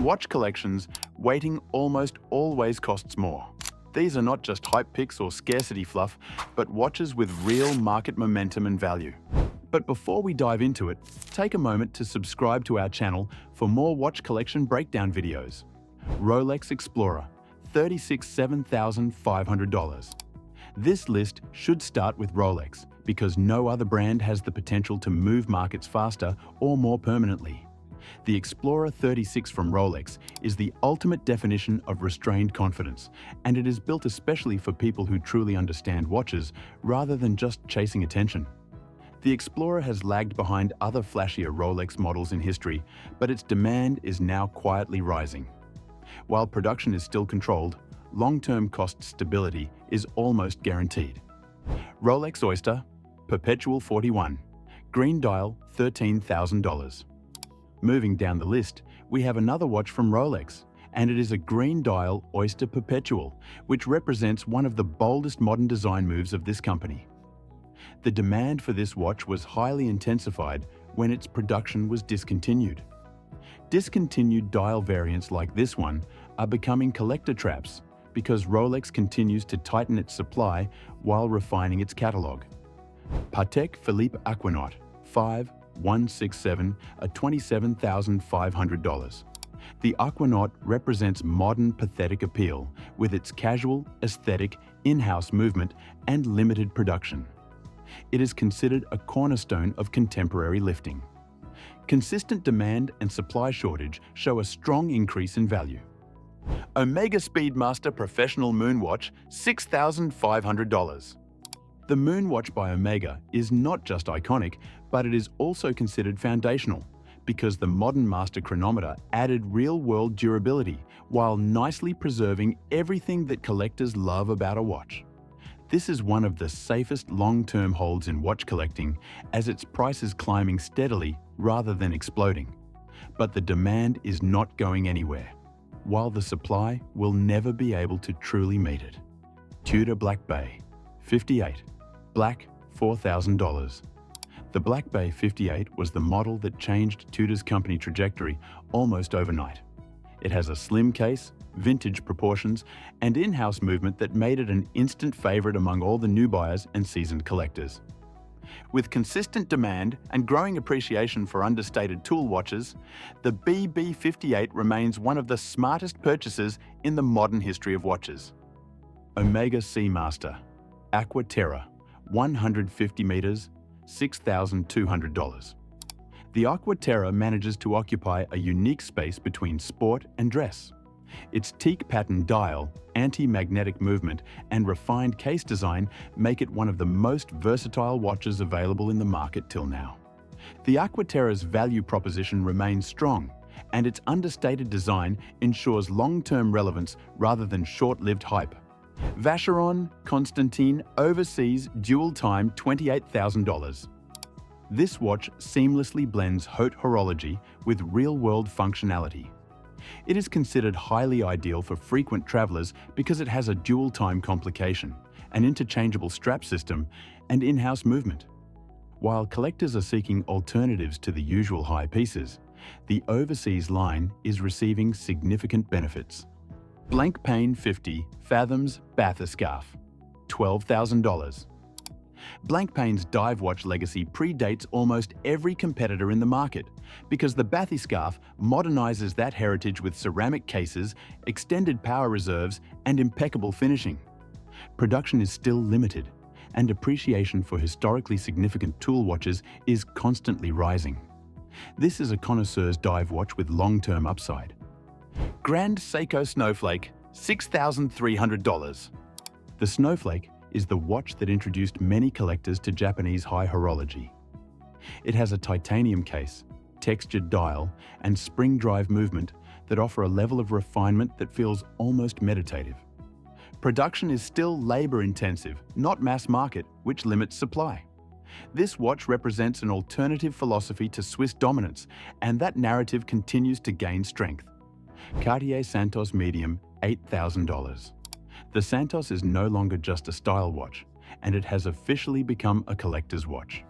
watch collections, waiting almost always costs more. These are not just hype picks or scarcity fluff, but watches with real market momentum and value. But before we dive into it, take a moment to subscribe to our channel for more watch collection breakdown videos. Rolex Explorer, $7,500. This list should start with Rolex because no other brand has the potential to move markets faster or more permanently. The Explorer 36 from Rolex is the ultimate definition of restrained confidence, and it is built especially for people who truly understand watches rather than just chasing attention. The Explorer has lagged behind other flashier Rolex models in history, but its demand is now quietly rising. While production is still controlled, long-term cost stability is almost guaranteed. Rolex Oyster, Perpetual 41, green dial, $13,000. Moving down the list, we have another watch from Rolex, and it is a green dial Oyster Perpetual, which represents one of the boldest modern design moves of this company. The demand for this watch was highly intensified when its production was discontinued. Discontinued dial variants like this one are becoming collector traps because Rolex continues to tighten its supply while refining its catalog. Patek Philippe Aquanaut, 5167, at $27,500. The Aquanaut represents modern pathetic appeal with its casual, aesthetic, in-house movement and limited production. It is considered a cornerstone of contemporary lifting. Consistent demand and supply shortage show a strong increase in value. Omega Speedmaster Professional Moonwatch, $6,500. The Moonwatch by Omega is not just iconic, but it is also considered foundational because the modern master chronometer added real-world durability while nicely preserving everything that collectors love about a watch. This is one of the safest long-term holds in watch collecting as its price is climbing steadily rather than exploding. But the demand is not going anywhere, while the supply will never be able to truly meet it. Tudor Black Bay, 58, black, $4,000. The Black Bay 58 was the model that changed Tudor's company trajectory almost overnight. It has a slim case, vintage proportions, and in-house movement that made it an instant favorite among all the new buyers and seasoned collectors. With consistent demand and growing appreciation for understated tool watches, the BB58 remains one of the smartest purchases in the modern history of watches. Omega Seamaster, Aqua Terra, 150 meters, $6,200. The Aqua Terra manages to occupy a unique space between sport and dress. Its teak pattern dial, anti-magnetic movement, and refined case design make it one of the most versatile watches available in the market till now. The Aqua Terra's value proposition remains strong, and its understated design ensures long-term relevance rather than short-lived hype. Vacheron Constantin Overseas Dual Time, $28,000. This watch seamlessly blends haute horology with real-world functionality. It is considered highly ideal for frequent travelers because it has a dual time complication, an interchangeable strap system, and in-house movement. While collectors are seeking alternatives to the usual high pieces, the Overseas line is receiving significant benefits. Blancpain 50 Fathoms Bathyscaphe, $12,000. Blancpain's dive watch legacy predates almost every competitor in the market because the Bathyscaphe modernizes that heritage with ceramic cases, extended power reserves, and impeccable finishing. Production is still limited, and appreciation for historically significant tool watches is constantly rising. This is a connoisseur's dive watch with long-term upside. Grand Seiko Snowflake, $6,300. The Snowflake is the watch that introduced many collectors to Japanese high horology. It has a titanium case, textured dial, and spring drive movement that offer a level of refinement that feels almost meditative. Production is still labor-intensive, not mass market, which limits supply. This watch represents an alternative philosophy to Swiss dominance, and that narrative continues to gain strength. Cartier Santos Medium, $8,000. The Santos is no longer just a style watch, and it has officially become a collector's watch.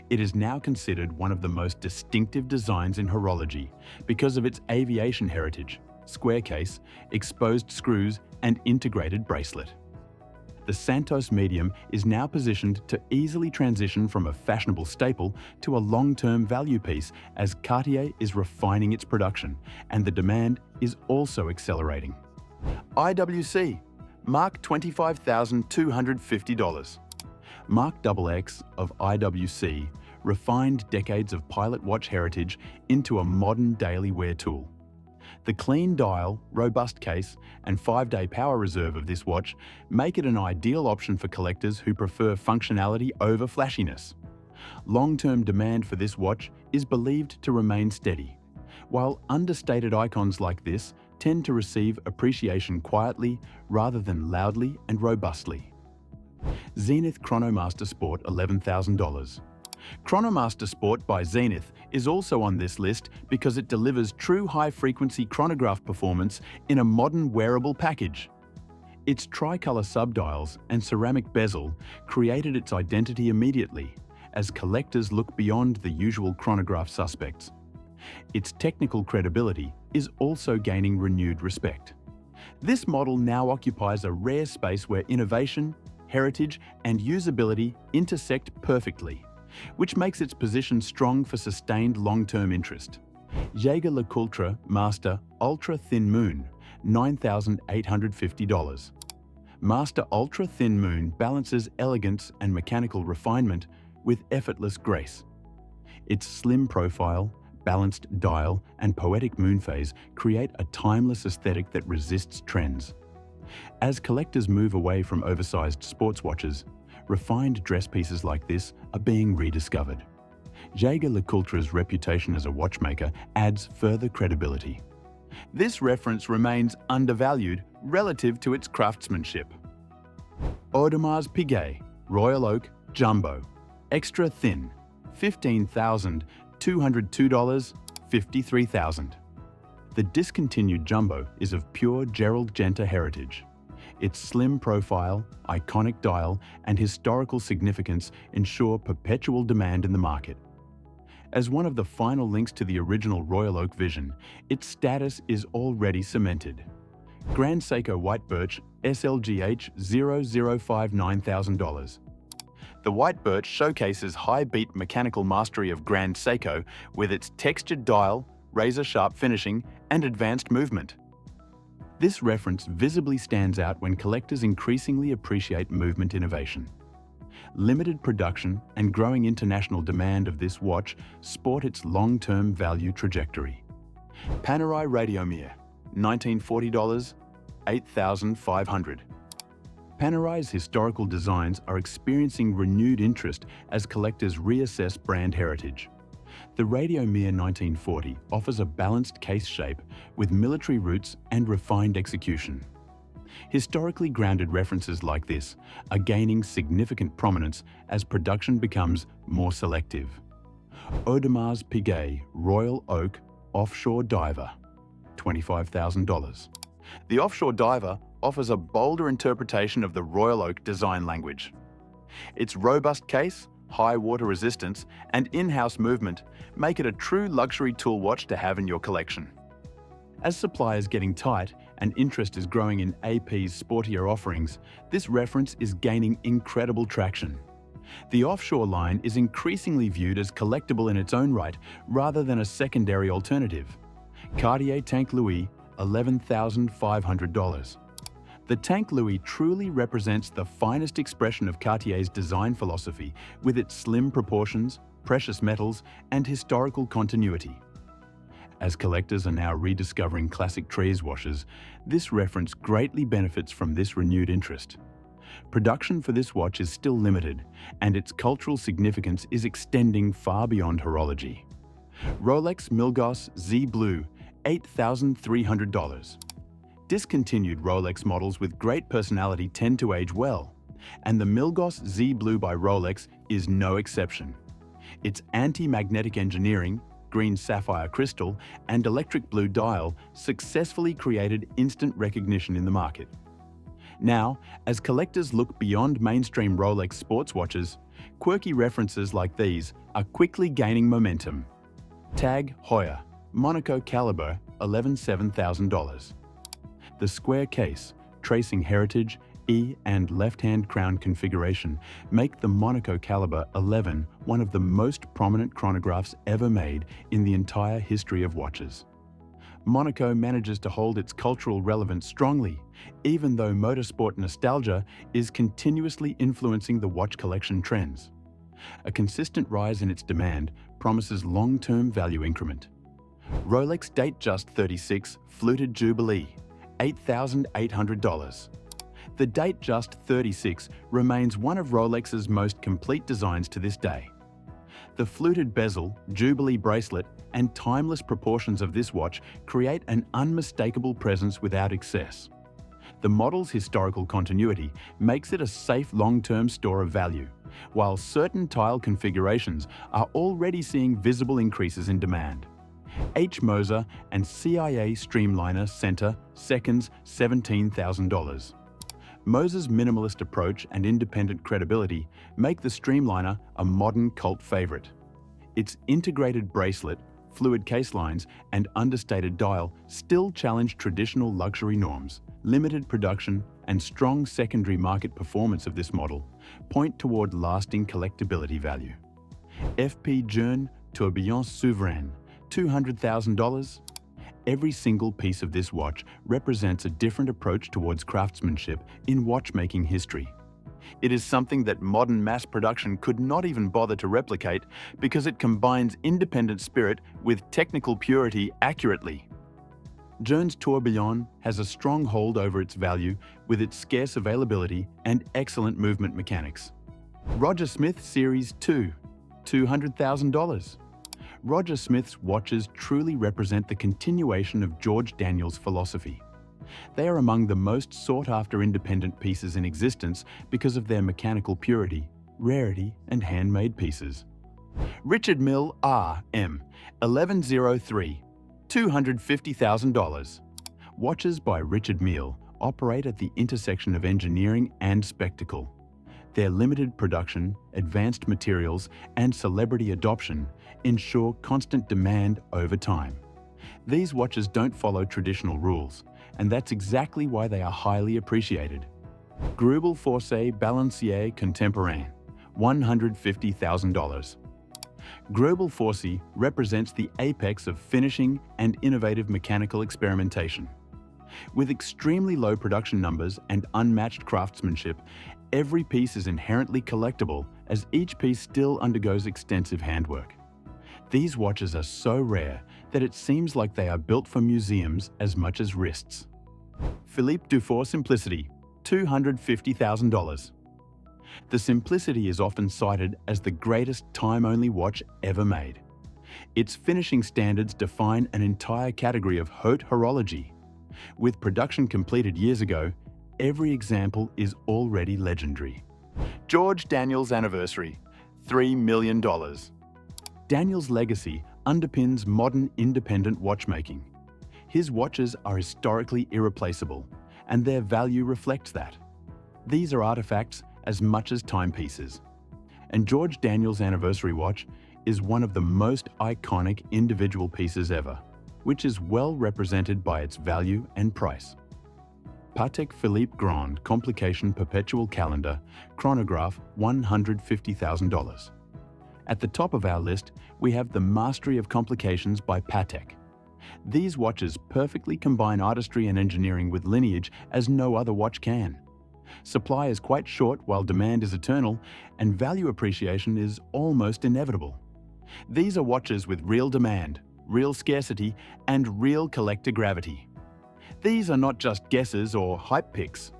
It is now considered one of the most distinctive designs in horology because of its aviation heritage, square case, exposed screws, and integrated bracelet. The Santos Medium is now positioned to easily transition from a fashionable staple to a long-term value piece as Cartier is refining its production and the demand is also accelerating. IWC, Mark $25,250. Mark XX of IWC refined decades of pilot watch heritage into a modern daily wear tool. The clean dial, robust case, and 5-day power reserve of this watch make it an ideal option for collectors who prefer functionality over flashiness. Long-term demand for this watch is believed to remain steady, while understated icons like this tend to receive appreciation quietly rather than loudly and robustly. Zenith Chronomaster Sport $11,000. Chronomaster Sport by Zenith is also on this list because it delivers true high-frequency chronograph performance in a modern wearable package. Its tricolour subdials and ceramic bezel created its identity immediately as collectors look beyond the usual chronograph suspects. Its technical credibility is also gaining renewed respect. This model now occupies a rare space where innovation, heritage, and usability intersect perfectly, which makes its position strong for sustained long-term interest. Jaeger-LeCoultre Master Ultra Thin Moon, $9,850. Master Ultra Thin Moon balances elegance and mechanical refinement with effortless grace. Its slim profile, balanced dial, and poetic moon phase create a timeless aesthetic that resists trends. As collectors move away from oversized sports watches, refined dress pieces like this are being rediscovered. Jaeger-LeCoultre's reputation as a watchmaker adds further credibility. This reference remains undervalued relative to its craftsmanship. Audemars Piguet Royal Oak Jumbo, extra thin, $15,202, $53,000. The discontinued Jumbo is of pure Gerald Genta heritage. Its slim profile, iconic dial, and historical significance ensure perpetual demand in the market. As one of the final links to the original Royal Oak vision, its status is already cemented. Grand Seiko White Birch SLGH 0059 $9,000. The White Birch showcases high-beat mechanical mastery of Grand Seiko with its textured dial, razor-sharp finishing, and advanced movement. This reference visibly stands out when collectors increasingly appreciate movement innovation. Limited production and growing international demand of this watch sport its long-term value trajectory. Panerai Radiomir, $1940, $8,500. Panerai's historical designs are experiencing renewed interest as collectors reassess brand heritage. The Radiomir 1940 offers a balanced case shape with military roots and refined execution. Historically grounded references like this are gaining significant prominence as production becomes more selective. Audemars Piguet Royal Oak Offshore Diver, $25,000. The Offshore Diver offers a bolder interpretation of the Royal Oak design language. Its robust case, high water resistance, and in-house movement make it a true luxury tool watch to have in your collection. As supply is getting tight and interest is growing in AP's sportier offerings, this reference is gaining incredible traction. The Offshore line is increasingly viewed as collectible in its own right rather than a secondary alternative. Cartier Tank Louis, $11,500. The Tank Louis truly represents the finest expression of Cartier's design philosophy with its slim proportions, precious metals, and historical continuity. As collectors are now rediscovering classic Trees watches, this reference greatly benefits from this renewed interest. Production for this watch is still limited, and its cultural significance is extending far beyond horology. Rolex Milgauss Z Blue, $8,300. Discontinued Rolex models with great personality tend to age well, and the Milgauss Z Blue by Rolex is no exception. Its anti-magnetic engineering, green sapphire crystal, and electric blue dial successfully created instant recognition in the market. Now, as collectors look beyond mainstream Rolex sports watches, Quirky references like these are quickly gaining momentum. Tag Heuer, Monaco caliber, $11,700. The square case, tracing heritage, E and left-hand crown configuration make the Monaco caliber 11 one of the most prominent chronographs ever made in the entire history of watches. Monaco manages to hold its cultural relevance strongly, even though motorsport nostalgia is continuously influencing the watch collection trends. A consistent rise in its demand promises long-term value increment. Rolex Datejust 36 Fluted Jubilee, $8,800. The Datejust 36 remains one of Rolex's most complete designs to this day. The fluted bezel, Jubilee bracelet, and timeless proportions of this watch create an unmistakable presence without excess. The model's historical continuity makes it a safe long-term store of value, while certain tile configurations are already seeing visible increases in demand. H. Moser and CIA Streamliner Center seconds $17,000. Moser's minimalist approach and independent credibility make the Streamliner a modern cult favorite. Its integrated bracelet, fluid case lines, and understated dial still challenge traditional luxury norms. Limited production and strong secondary market performance of this model point toward lasting collectability value. FP Journe Tourbillon Souverain, $200,000. Every single piece of this watch represents a different approach towards craftsmanship in watchmaking history. It is something that modern mass production could not even bother to replicate because it combines independent spirit with technical purity accurately. Journe's Tourbillon has a strong hold over its value with its scarce availability and excellent movement mechanics. Roger Smith Series 2, $200,000. Roger Smith's watches truly represent the continuation of George Daniels' philosophy. They are among the most sought-after independent pieces in existence because of their mechanical purity, rarity, and handmade pieces. Richard Mille RM 1103, $250,000. Watches by Richard Mille operate at the intersection of engineering and spectacle. Their limited production, advanced materials, and celebrity adoption ensure constant demand over time. These watches don't follow traditional rules, and that's exactly why they are highly appreciated. Greubel Forsey Balancier Contemporain, $150,000. Greubel Forsey represents the apex of finishing and innovative mechanical experimentation. With extremely low production numbers and unmatched craftsmanship, every piece is inherently collectible as each piece still undergoes extensive handwork. These watches are so rare that it seems like they are built for museums as much as wrists. Philippe Dufour Simplicity, $250,000. The Simplicity is often cited as the greatest time-only watch ever made. Its finishing standards define an entire category of haute horology. With production completed years ago, every example is already legendary. George Daniels Anniversary, $3 million. Daniels' legacy underpins modern independent watchmaking. His watches are historically irreplaceable, and their value reflects that. These are artifacts as much as timepieces. And George Daniels' Anniversary watch is one of the most iconic individual pieces ever, which is well represented by its value and price. Patek Philippe Grand Complication Perpetual Calendar Chronograph, $150,000. At the top of our list, we have the Mastery of Complications by Patek. These watches perfectly combine artistry and engineering with lineage as no other watch can. Supply is quite short while demand is eternal, and value appreciation is almost inevitable. These are watches with real demand, real scarcity, and real collector gravity. These are not just guesses or hype picks.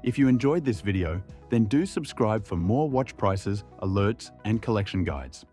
If you enjoyed this video, then do subscribe for more watch prices, alerts, and collection guides.